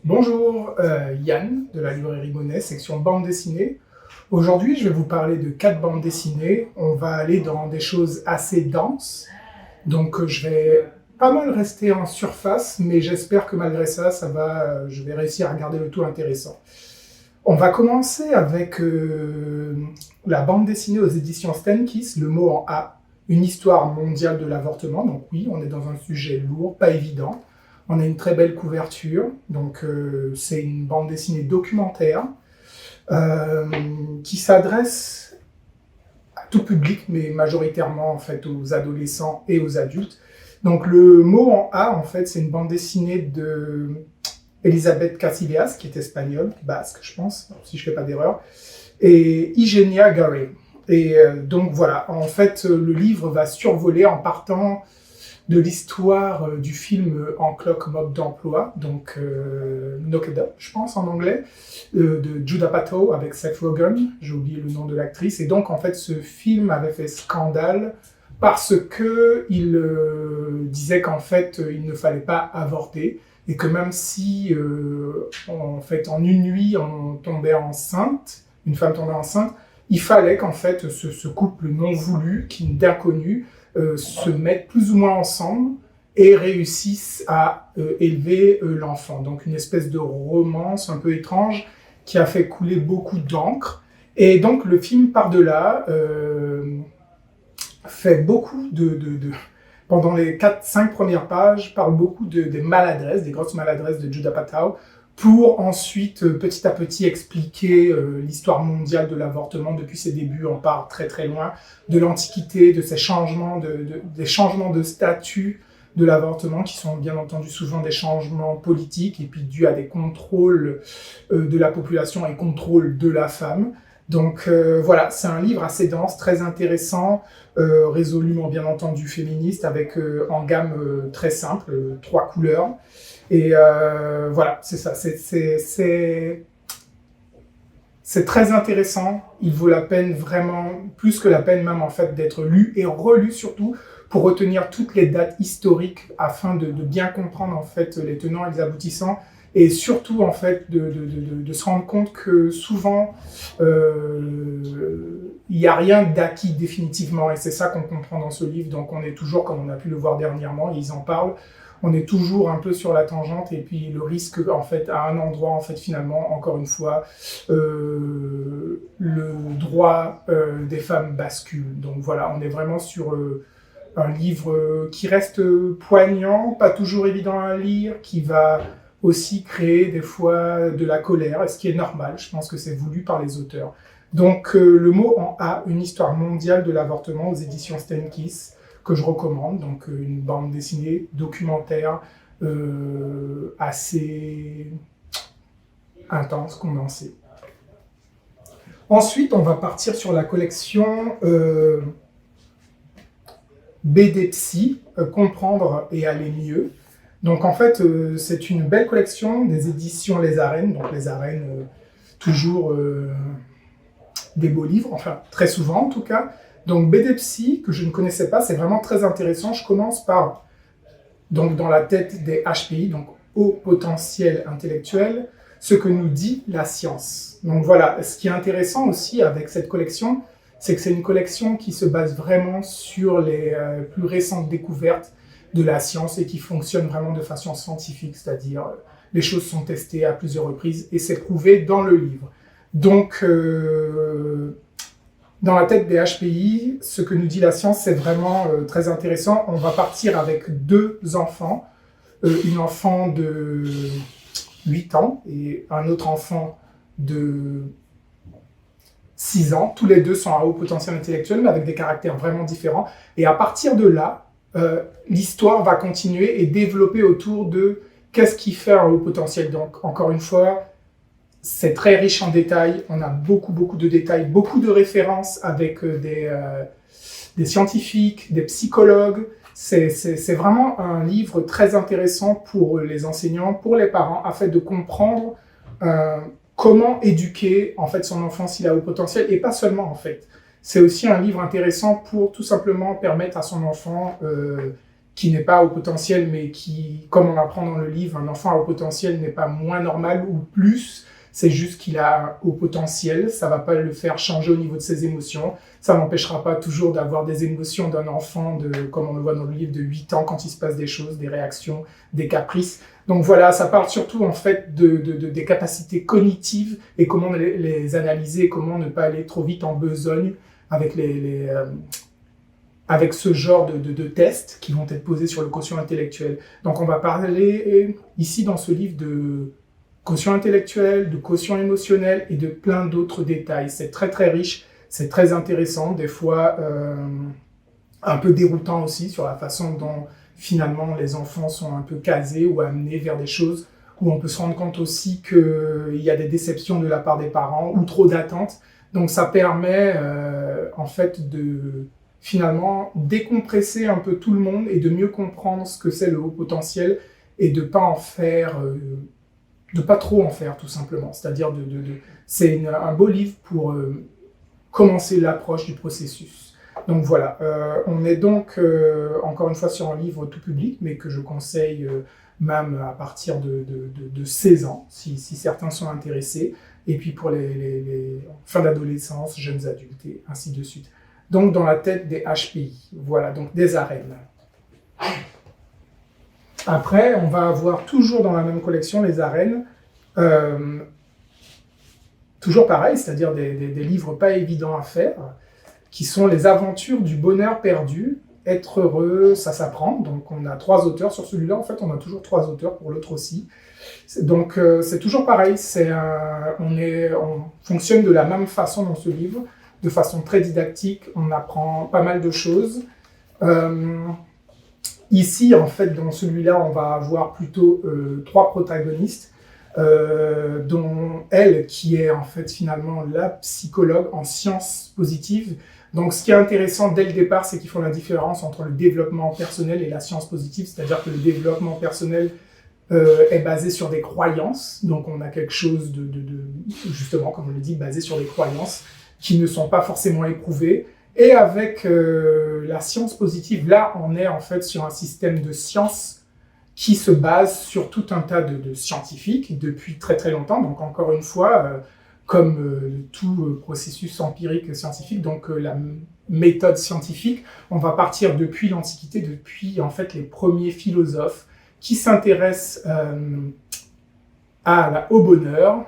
Bonjour, Yann de la librairie Monet, section bande dessinée. Aujourd'hui, je vais vous parler de 4 bandes dessinées. On va aller dans des choses assez denses, donc je vais pas mal rester en surface, mais j'espère que malgré ça, je vais réussir à garder le tout intéressant. On va commencer avec la bande dessinée aux éditions Stenkiss, Le mot en A, une histoire mondiale de l'avortement. Donc oui, on est dans un sujet lourd, pas évident. On a une très belle couverture, donc c'est une bande dessinée documentaire euh, qui s'adresse à tout public, mais majoritairement en fait aux adolescents et aux adultes. Donc le mot en A, en fait, c'est une bande dessinée de Elisabeth Casillas, qui est espagnole, basque, je pense, si je ne fais pas d'erreur, et Igenia Garay. Et donc voilà, en fait, le livre va survoler en partant de l'histoire du film Encloque mode d'emploi, donc Knock It Up, je pense en anglais, de Judd Apatow avec Seth Rogen, j'ai oublié le nom de l'actrice, et donc en fait ce film avait fait scandale parce que il disait qu'en fait il ne fallait pas avorter, et que même si en fait en une nuit on tombait enceinte, une femme tombait enceinte, il fallait qu'en fait ce couple non voulu, d'inconnus, se mettent plus ou moins ensemble et réussissent à élever l'enfant. Donc une espèce de romance un peu étrange qui a fait couler beaucoup d'encre. Et donc le film par de là fait beaucoup pendant les 4-5 premières pages, parle beaucoup des maladresses, des grosses maladresses de Judd Apatow, pour ensuite, petit à petit, expliquer l'histoire mondiale de l'avortement depuis ses débuts. On part très très loin de l'Antiquité, de ces changements, des changements de statut de l'avortement, qui sont bien entendu souvent des changements politiques, et puis dus à des contrôles de la population et contrôles de la femme. Donc voilà, c'est un livre assez dense, très intéressant, résolument bien entendu féministe, avec en gamme très simple, 3 couleurs. Et voilà, c'est ça, c'est très intéressant, il vaut la peine vraiment, plus que la peine même en fait, d'être lu et relu surtout, pour retenir toutes les dates historiques afin de bien comprendre en fait les tenants et les aboutissants, et surtout en fait de se rendre compte que souvent il n'y a rien d'acquis définitivement, et c'est ça qu'on comprend dans ce livre. Donc on est toujours, comme on a pu le voir dernièrement, ils en parlent, on est toujours un peu sur la tangente, et puis le risque, en fait, à un endroit, en fait, finalement, encore une fois, le droit des femmes bascule. Donc voilà, on est vraiment sur un livre qui reste poignant, pas toujours évident à lire, qui va aussi créer des fois de la colère, ce qui est normal, je pense que c'est voulu par les auteurs. Donc le mot en A, une histoire mondiale de l'avortement aux éditions Stenkiss, que je recommande, donc une bande dessinée documentaire assez intense, condensée. Ensuite, on va partir sur la collection BD Psy, Comprendre et aller mieux. Donc en fait, c'est une belle collection des éditions Les Arènes, donc Les Arènes, toujours des beaux livres, enfin très souvent en tout cas. Donc BD Psy, que je ne connaissais pas, c'est vraiment très intéressant. Je commence par, donc dans la tête des HPI, donc haut potentiel intellectuel, ce que nous dit la science. Donc voilà, ce qui est intéressant aussi avec cette collection, c'est que c'est une collection qui se base vraiment sur les plus récentes découvertes de la science, et qui fonctionne vraiment de façon scientifique, c'est-à-dire les choses sont testées à plusieurs reprises et c'est prouvé dans le livre. Donc dans la tête des HPI, ce que nous dit la science, c'est vraiment très intéressant. On va partir avec 2 enfants, une enfant de 8 ans et un autre enfant de 6 ans. Tous les 2 sont à haut potentiel intellectuel, mais avec des caractères vraiment différents. Et à partir de là, l'histoire va continuer et développer autour de qu'est-ce qui fait un haut potentiel. Donc, encore une fois, c'est très riche en détails, on a beaucoup de détails, beaucoup de références avec des scientifiques, des psychologues. C'est vraiment un livre très intéressant pour les enseignants, pour les parents, afin de comprendre comment éduquer en fait son enfant s'il a haut potentiel, et pas seulement en fait. C'est aussi un livre intéressant pour tout simplement permettre à son enfant qui n'est pas à haut potentiel, mais qui, comme on apprend dans le livre, un enfant à haut potentiel n'est pas moins normal ou plus, c'est juste qu'il a haut potentiel, ça va pas le faire changer au niveau de ses émotions, ça n'empêchera pas toujours d'avoir des émotions d'un enfant, comme on le voit dans le livre, de 8 ans, quand il se passe des choses, des réactions, des caprices. Donc voilà, ça parle surtout en fait des capacités cognitives et comment les analyser, et comment ne pas aller trop vite en besogne avec avec ce genre de tests qui vont être posés sur le quotient intellectuel. Donc on va parler ici dans ce livre de quotient intellectuel, de quotient émotionnel et de plein d'autres détails. C'est très très riche, c'est très intéressant, des fois un peu déroutant aussi sur la façon dont finalement les enfants sont un peu casés ou amenés vers des choses où on peut se rendre compte aussi qu'il y a des déceptions de la part des parents ou trop d'attentes. Donc ça permet en fait de finalement décompresser un peu tout le monde et de mieux comprendre ce que c'est le haut potentiel et de pas en faire, de pas trop en faire tout simplement. C'est-à-dire c'est un beau livre pour commencer l'approche du processus. Donc voilà, on est donc encore une fois sur un livre tout public, mais que je conseille même à partir de 16 ans, si certains sont intéressés, et puis pour les fins d'adolescence, jeunes adultes, et ainsi de suite. Donc dans la tête des HPI, voilà, donc des arènes. Après, on va avoir toujours dans la même collection les arènes, toujours pareil, c'est-à-dire des livres pas évidents à faire, qui sont les aventures du bonheur perdu. Être heureux, ça s'apprend. Donc on a 3 auteurs sur celui-là. En fait, on a toujours 3 auteurs pour l'autre aussi. Donc c'est toujours pareil. On fonctionne de la même façon dans ce livre, de façon très didactique. On apprend pas mal de choses. Ici, en fait, dans celui-là, on va avoir plutôt 3 protagonistes, dont elle, qui est en fait finalement la psychologue en sciences positives. Donc ce qui est intéressant dès le départ, c'est qu'ils font la différence entre le développement personnel et la science positive, c'est-à-dire que le développement personnel est basé sur des croyances, donc on a quelque chose justement, comme on le dit, basé sur des croyances qui ne sont pas forcément éprouvées. Et avec la science positive, là, on est en fait sur un système de science qui se base sur tout un tas de scientifiques depuis très très longtemps. Donc encore une fois, comme tout processus empirique scientifique, donc la méthode scientifique, on va partir depuis l'Antiquité, depuis en fait les premiers philosophes qui s'intéressent au bonheur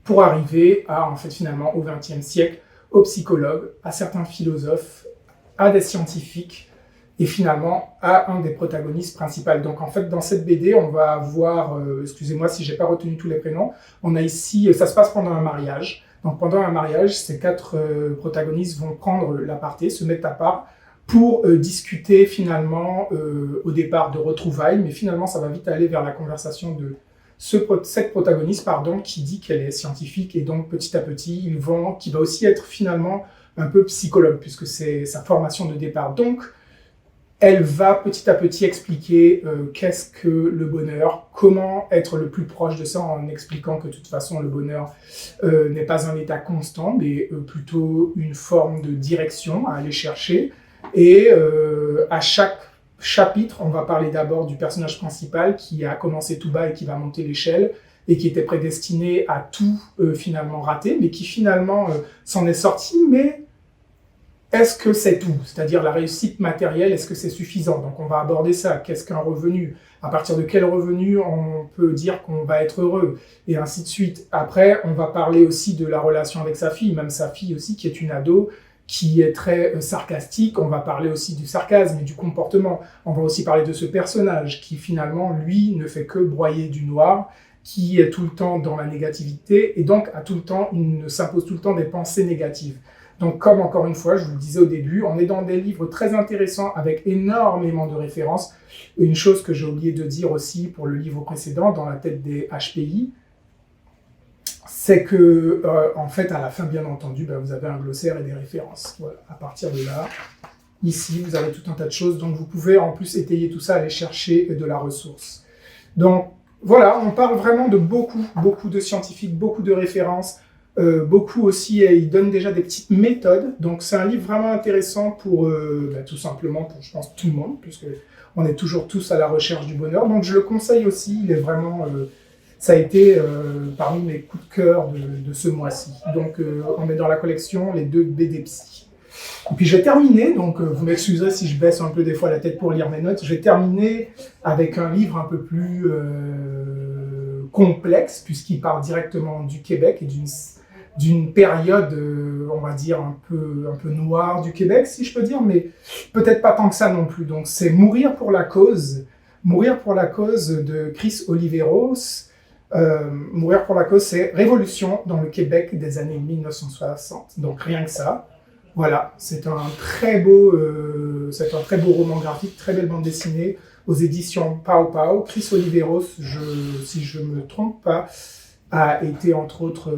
pour arriver à, en fait, finalement, au XXe siècle, aux psychologues, à certains philosophes, à des scientifiques, et finalement à un des protagonistes principaux. Donc en fait, dans cette BD, on va avoir, excusez-moi si j'ai pas retenu tous les prénoms, on a ici, ça se passe pendant un mariage. Donc pendant un mariage, ces 4 protagonistes vont prendre l'aparté, se mettre à part, pour discuter finalement au départ de retrouvailles, mais finalement ça va vite aller vers la conversation de cette protagoniste, qui dit qu'elle est scientifique, et donc petit à petit, qui va aussi être finalement un peu psychologue, puisque c'est sa formation de départ. Donc, elle va petit à petit expliquer qu'est-ce que le bonheur, comment être le plus proche de ça, en expliquant que de toute façon le bonheur n'est pas un état constant, mais plutôt une forme de direction à aller chercher. Et à chaque chapitre, on va parler d'abord du personnage principal qui a commencé tout bas et qui va monter l'échelle et qui était prédestiné à tout finalement rater, mais qui finalement s'en est sorti, mais est-ce que c'est tout? C'est-à-dire la réussite matérielle, est-ce que c'est suffisant? Donc on va aborder ça. Qu'est-ce qu'un revenu? À partir de quel revenu on peut dire qu'on va être heureux? Et ainsi de suite. Après, on va parler aussi de la relation avec sa fille, même sa fille aussi, qui est une ado, qui est très sarcastique. On va parler aussi du sarcasme et du comportement. On va aussi parler de ce personnage qui finalement, lui, ne fait que broyer du noir, qui est tout le temps dans la négativité, et donc il s'impose tout le temps des pensées négatives. Donc, comme encore une fois, je vous le disais au début, on est dans des livres très intéressants avec énormément de références. Une chose que j'ai oublié de dire aussi pour le livre précédent, dans la tête des HPI, c'est que, en fait, à la fin, bien entendu, vous avez un glossaire et des références. Voilà. À partir de là, ici, vous avez tout un tas de choses. Donc, vous pouvez en plus étayer tout ça, aller chercher de la ressource. Donc, voilà, on parle vraiment de beaucoup de scientifiques, beaucoup de références. Beaucoup aussi, il donne déjà des petites méthodes. Donc c'est un livre vraiment intéressant pour tout simplement pour, je pense, tout le monde, puisque on est toujours tous à la recherche du bonheur. Donc je le conseille aussi. Il est vraiment, ça a été parmi mes coups de cœur de ce mois-ci. Donc on met dans la collection les 2 BD Psy. Et puis je vais terminer, donc vous m'excuserez si je baisse un peu des fois la tête pour lire mes notes, je vais terminer avec un livre un peu plus complexe, puisqu'il part directement du Québec et d'une période, on va dire, un peu noire du Québec, si je peux dire, mais peut-être pas tant que ça non plus. Donc c'est Mourir pour la cause de Chris Oliveros. Mourir pour la cause, c'est Révolution dans le Québec des années 1960. Donc rien que ça. Voilà, c'est un très beau roman graphique, très belle bande dessinée aux éditions Pau Pau. Chris Oliveros, si je me trompe pas, a été entre autres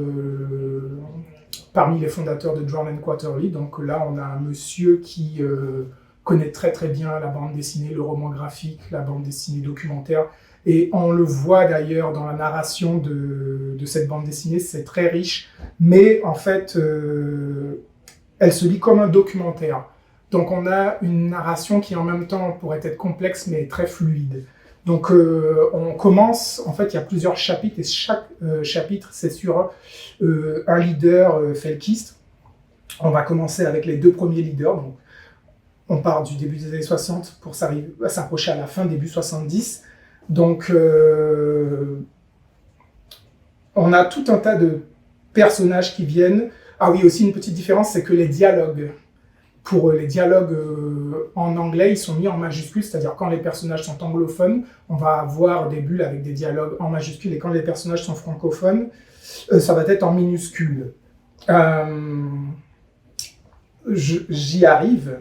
parmi les fondateurs de Drawn and Quarterly. Donc là, on a un monsieur qui connaît très très bien la bande dessinée, le roman graphique, la bande dessinée documentaire. Et on le voit d'ailleurs dans la narration de cette bande dessinée, c'est très riche. Mais en fait, elle se lit comme un documentaire. Donc on a une narration qui en même temps pourrait être complexe mais très fluide. Donc on commence, en fait il y a plusieurs chapitres et chaque chapitre c'est sur un leader felkiste. On va commencer avec les 2 premiers leaders. Donc, on part du début des années 60 pour s'approcher à la fin, début 70. Donc on a tout un tas de personnages qui viennent. Ah oui, aussi une petite différence, c'est que les dialogues, pour les dialogues en anglais, ils sont mis en majuscules, c'est-à-dire quand les personnages sont anglophones, on va avoir des bulles avec des dialogues en majuscules, et quand les personnages sont francophones, ça va être en minuscules. J'y arrive.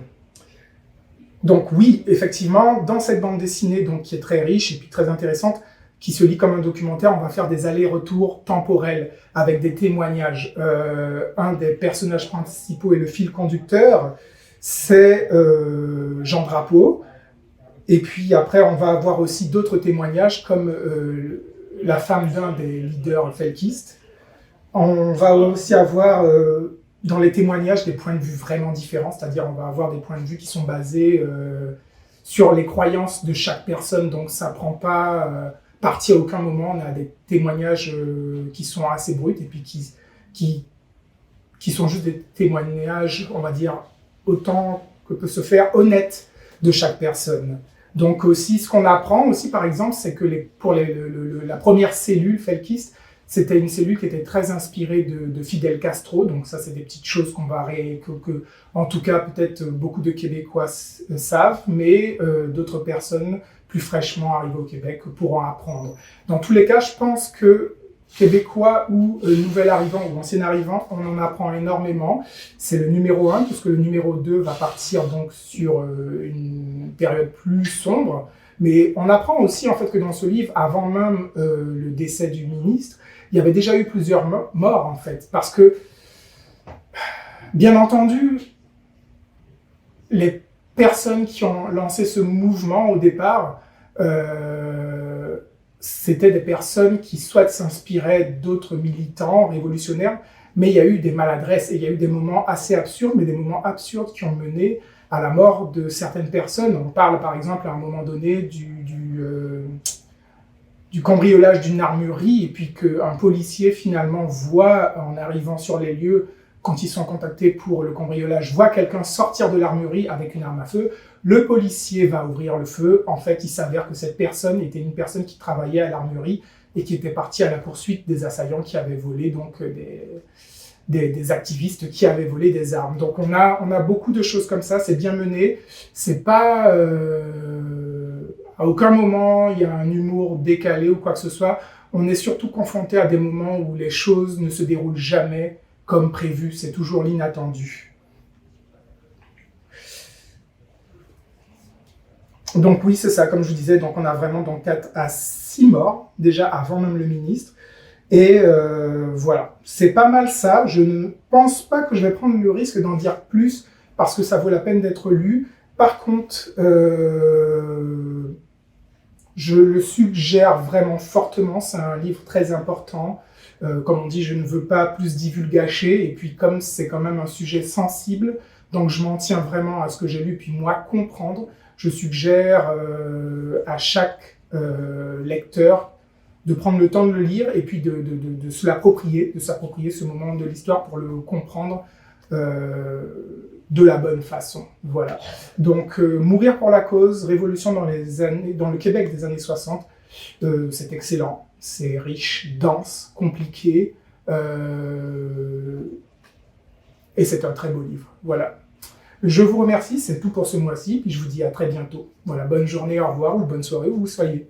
Donc oui, effectivement, dans cette bande dessinée donc, qui est très riche et puis très intéressante, qui se lit comme un documentaire, on va faire des allers-retours temporels avec des témoignages. Un des personnages principaux et le fil conducteur, c'est Jean Drapeau. Et puis après, on va avoir aussi d'autres témoignages comme la femme d'un des leaders felkistes. On va aussi avoir dans les témoignages des points de vue vraiment différents, c'est-à-dire on va avoir des points de vue qui sont basés sur les croyances de chaque personne, donc ça prend pas parti à aucun moment. On a des témoignages qui sont assez bruts et puis qui sont juste des témoignages, on va dire, autant que peut se faire honnêtes de chaque personne. Donc aussi, ce qu'on apprend aussi, par exemple, c'est que pour la première cellule felkiste, c'était une cellule qui était très inspirée de Fidel Castro. Donc ça, c'est des petites choses que en tout cas, peut-être beaucoup de Québécois savent, mais d'autres personnes plus fraîchement arrivées au Québec pourront apprendre. Dans tous les cas, je pense que Québécois ou nouvel arrivant ou ancien arrivant, on en apprend énormément. C'est le numéro 1, puisque le numéro 2 va partir donc sur une période plus sombre. Mais on apprend aussi en fait que dans ce livre, avant même le décès du ministre, il y avait déjà eu plusieurs morts en fait. Parce que, bien entendu, les personnes qui ont lancé ce mouvement au départ, c'était des personnes qui soit s'inspiraient d'autres militants révolutionnaires, mais il y a eu des maladresses et il y a eu des moments assez absurdes, mais des moments absurdes qui ont mené à la mort de certaines personnes. On parle par exemple à un moment donné du cambriolage d'une armurerie et puis qu'un policier finalement voit en arrivant sur les lieux, quand ils sont contactés pour le cambriolage, voit quelqu'un sortir de l'armurerie avec une arme à feu. Le policier va ouvrir le feu. En fait, il s'avère que cette personne était une personne qui travaillait à l'armurerie et qui était partie à la poursuite des assaillants qui avaient volé, donc des activistes qui avaient volé des armes. Donc on a beaucoup de choses comme ça, c'est bien mené. C'est pas... à aucun moment, il y a un humour décalé ou quoi que ce soit. On est surtout confronté à des moments où les choses ne se déroulent jamais comme prévu. C'est toujours l'inattendu. Donc oui, c'est ça, comme je vous disais, donc on a vraiment donc 4 à 6 morts, déjà avant même le ministre. Et voilà, c'est pas mal ça. Je ne pense pas que je vais prendre le risque d'en dire plus parce que ça vaut la peine d'être lu. Par contre, je le suggère vraiment fortement. C'est un livre très important. Comme on dit, je ne veux pas plus divulgacher, et puis comme c'est quand même un sujet sensible, donc je m'en tiens vraiment à ce que j'ai lu, puis moi comprendre, je suggère à chaque lecteur de prendre le temps de le lire et puis de se l'approprier, de s'approprier ce moment de l'histoire pour le comprendre de la bonne façon. Voilà. Donc, Mourir pour la cause, révolution dans le Québec des années 60, c'est excellent, c'est riche, dense, compliqué, et c'est un très beau livre. Voilà. Je vous remercie, c'est tout pour ce mois-ci, puis je vous dis à très bientôt. Voilà, bonne journée, au revoir, ou bonne soirée où vous soyez.